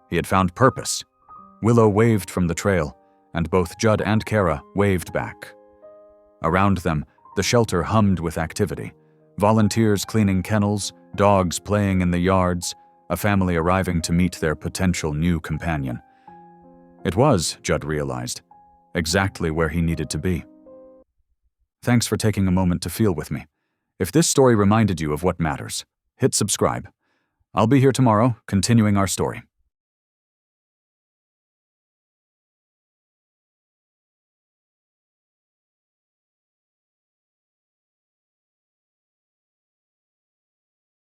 He had found purpose. Willow waved from the trail, and both Judd and Kara waved back. Around them, the shelter hummed with activity. Volunteers cleaning kennels, dogs playing in the yards, a family arriving to meet their potential new companion. It was, Judd realized, exactly where he needed to be. Thanks for taking a moment to feel with me. If this story reminded you of what matters, hit subscribe. I'll be here tomorrow, continuing our story.